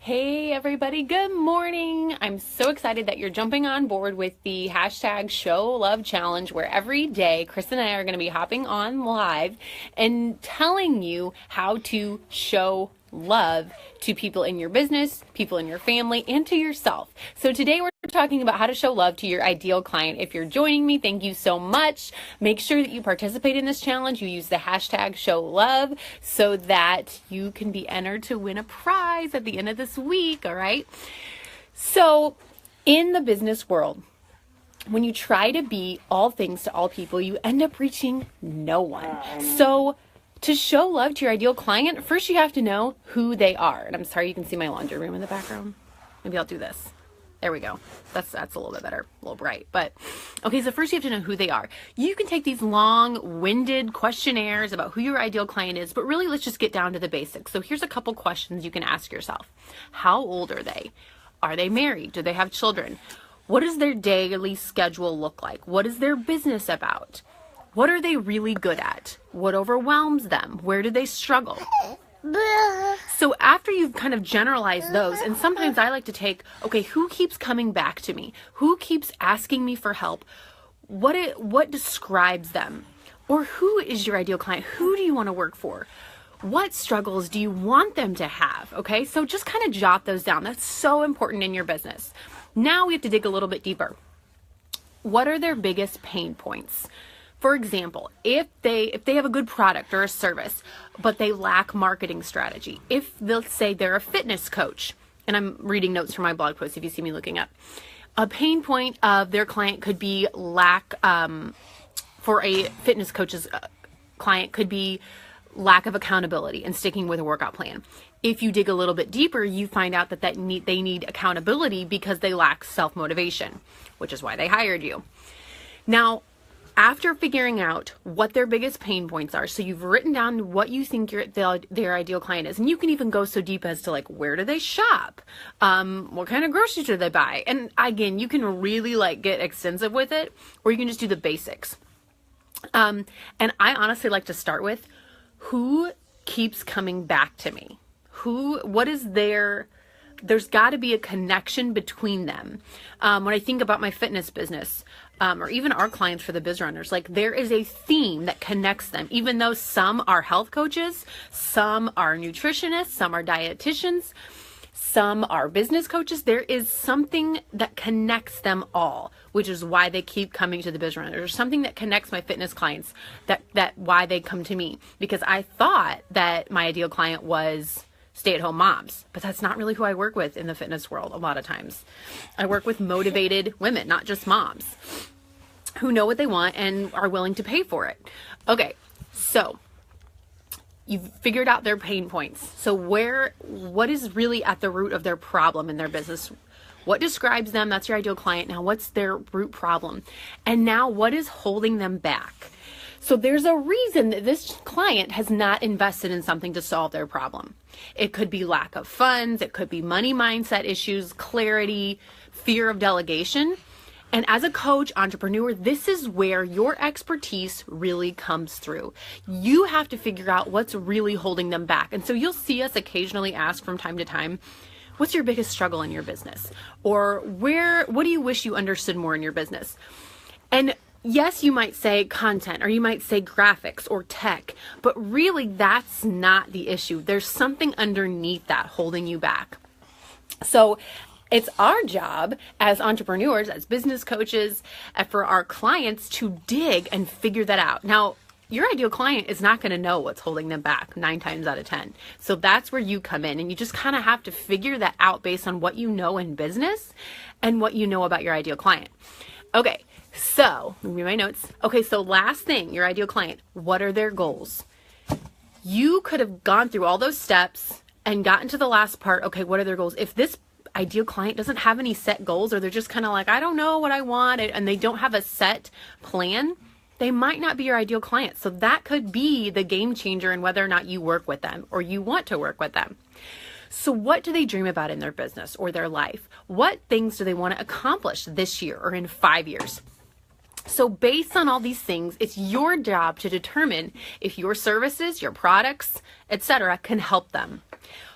Hey everybody, good morning. I'm so excited that you're jumping on board with the hashtag Show Love Challenge, where every day Chris and I are going to be hopping on live and telling you how to show love to people in your business, people in your family, and to yourself. So today we're talking about how to show love to your ideal client. If you're joining me, thank you so much. Make sure that you participate in this challenge. You use the hashtag show love so that you can be entered to win a prize at the end of this week. All right. So in the business world, when you try to be all things to all people, you end up reaching no one. So to show love to your ideal client, first you have to know who they are. And I'm sorry, you can see my laundry room in the background. Maybe I'll do this. There we go. That's a little bit better, a little bright. But okay, so first you have to know who they are. You can take these long-winded questionnaires about who your ideal client is, but really let's just get down to the basics. So here's a couple questions you can ask yourself. How old are they? Are they married? Do they have children? What does their daily schedule look like? What is their business about? What are they really good at? What overwhelms them? Where do they struggle? So after you've kind of generalized those, and sometimes I like to take, okay, who keeps coming back to me? Who keeps asking me for help? What describes them? Or who is your ideal client? Who do you want to work for? What struggles do you want them to have? Okay, so just kind of jot those down. That's so important in your business. Now we have to dig a little bit deeper. What are their biggest pain points? For example, if they have a good product or a service, but they lack marketing strategy, if they'll say they're a fitness coach, and I'm reading notes from my blog post if you see me looking up, a pain point of their client could be for a fitness coach's client could be lack of accountability and sticking with a workout plan. If you dig a little bit deeper, you find out that they need accountability because they lack self-motivation, which is why they hired you. Now, after figuring out what their biggest pain points are, so you've written down what you think their ideal client is, and you can even go so deep as to like, where do they shop? What kind of groceries do they buy? And again, you can really like get extensive with it, or you can just do the basics. And I honestly like to start with who keeps coming back to me? What is there's got to be a connection between them. When I think about my fitness business, or even our clients for the Biz Runners, like there is a theme that connects them, even though some are health coaches, some are nutritionists, some are dietitians, some are business coaches. There is something that connects them all, which is why they keep coming to the Biz Runners. There's something that connects my fitness clients that why they come to me, because I thought that my ideal client was stay-at-home moms, but that's not really who I work with in the fitness world. A lot of times I work with motivated women, not just moms, who know what they want and are willing to pay for it. Okay, so you've figured out their pain points. So what is really at the root of their problem in their business? What describes them? That's your ideal client. Now, what's their root problem? And now what is holding them back? So there's a reason that this client has not invested in something to solve their problem. It could be lack of funds. It could be money mindset issues, clarity, fear of delegation. And as a coach, entrepreneur, this is where your expertise really comes through. You have to figure out what's really holding them back. And so you'll see us occasionally ask from time to time, what's your biggest struggle in your business? Or what do you wish you understood more in your business? And yes, you might say content, or you might say graphics or tech, but really that's not the issue. There's something underneath that holding you back. So it's our job as entrepreneurs, as business coaches, for our clients to dig and figure that out. Now, your ideal client is not going to know what's holding them back 9 times out of 10. So that's where you come in, and you just kind of have to figure that out based on what you know in business and what you know about your ideal client. Okay. So, let me read my notes. Okay, so last thing, your ideal client, what are their goals? You could have gone through all those steps and gotten to the last part. Okay, what are their goals? If this ideal client doesn't have any set goals, or they're just kind of like, I don't know what I want, and they don't have a set plan, they might not be your ideal client. So that could be the game changer in whether or not you work with them or you want to work with them. So what do they dream about in their business or their life? What things do they want to accomplish this year or in 5 years? So based on all these things, it's your job to determine if your services, your products, etc., can help them.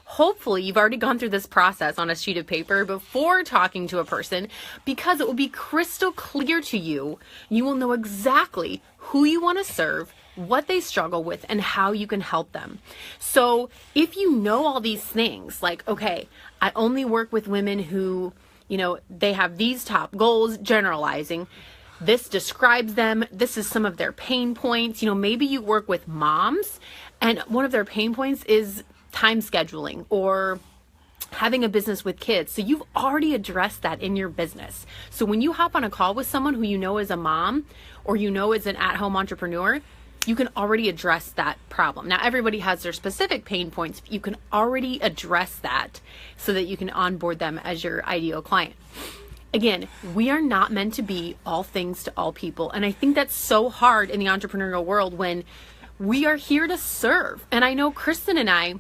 Hopefully you've already gone through this process on a sheet of paper before talking to a person, because it will be crystal clear to you. You will know exactly who you want to serve, what they struggle with, and how you can help them. So if you know all these things, like, okay, I only work with women who, they have these top goals, generalizing, this describes them, this is some of their pain points. Maybe you work with moms and one of their pain points is time scheduling or having a business with kids. So you've already addressed that in your business. So when you hop on a call with someone who is a mom or is an at-home entrepreneur, you can already address that problem. Now, everybody has their specific pain points, but you can already address that so that you can onboard them as your ideal client. Again, we are not meant to be all things to all people. And I think that's so hard in the entrepreneurial world when we are here to serve. And I know Kristen and I,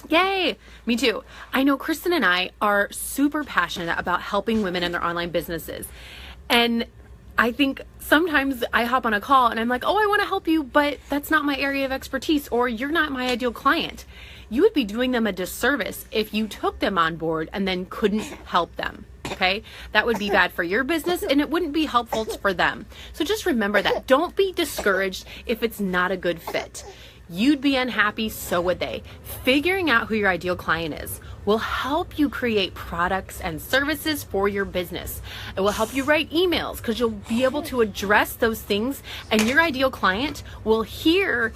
yay, me too. I know Kristen and I are super passionate about helping women in their online businesses. And I think sometimes I hop on a call and I'm like, oh, I want to help you, but that's not my area of expertise, or you're not my ideal client. You would be doing them a disservice if you took them on board and then couldn't help them. Okay, that would be bad for your business and it wouldn't be helpful for them. So just remember that. Don't be discouraged if it's not a good fit. You'd be unhappy, so would they. Figuring out who your ideal client is will help you create products and services for your business. It will help you write emails because you'll be able to address those things, and your ideal client will hear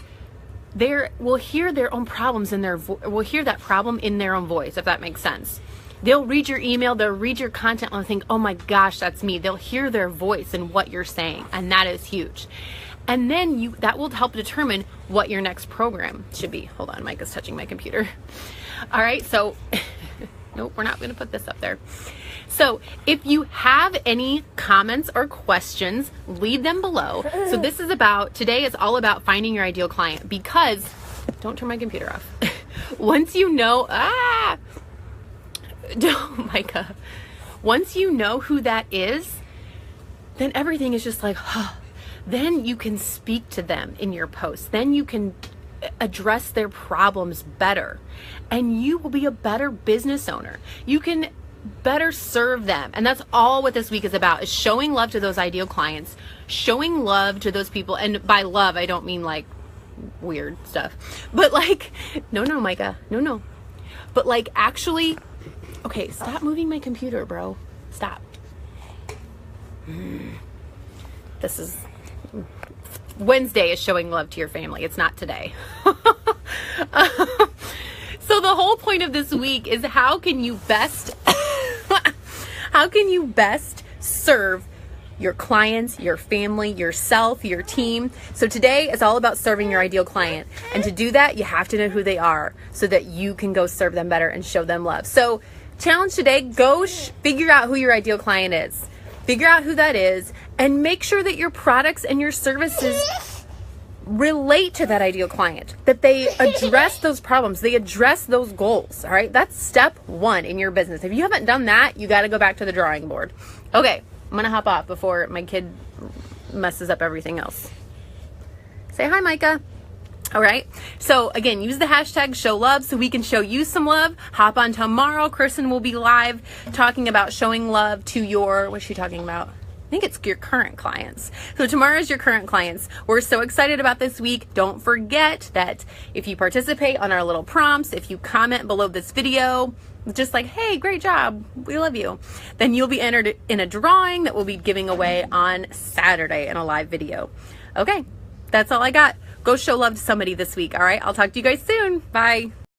their own problems in will hear that problem in their own voice, if that makes sense. They'll read your email, they'll read your content and think, oh my gosh, that's me. They'll hear their voice and what you're saying, and that is huge. And then that will help determine what your next program should be. Hold on, Mike is touching my computer. All right, so nope, we're not going to put this up there. So if you have any comments or questions, leave them below. So today is all about finding your ideal client, because, don't turn my computer off. Once you know, Micah, once you know who that is, then everything is just like, then you can speak to them in your posts. Then you can address their problems better, and you will be a better business owner. You can better serve them. And that's all what this week is about, is showing love to those ideal clients, showing love to those people. And by love, I don't mean like weird stuff, but like, no, Micah, no. But like actually, okay, stop moving my computer, bro. Stop. This is Wednesday is showing love to your family. It's not today. So the whole point of this week is how can you best serve your clients, your family, yourself, your team. So today is all about serving your ideal client. And to do that, you have to know who they are so that you can go serve them better and show them love. So challenge today, go figure out who your ideal client is. Figure out who that is and make sure that your products and your services relate to that ideal client, that they address those problems, they address those goals. All right, that's step one in your business. If you haven't done that, you got to go back to the drawing board. Okay, I'm gonna hop off before my kid messes up everything else. Say hi, Micah. All right, so again, use the hashtag show love so we can show you some love. Hop on tomorrow. Kristen will be live talking about showing love to what's she talking about? I think it's your current clients. So tomorrow's your current clients. We're so excited about this week. Don't forget that if you participate on our little prompts, if you comment below this video, just like, hey, great job, we love you, then you'll be entered in a drawing that we'll be giving away on Saturday in a live video. Okay, that's all I got. Go show love to somebody this week. All right, I'll talk to you guys soon. Bye.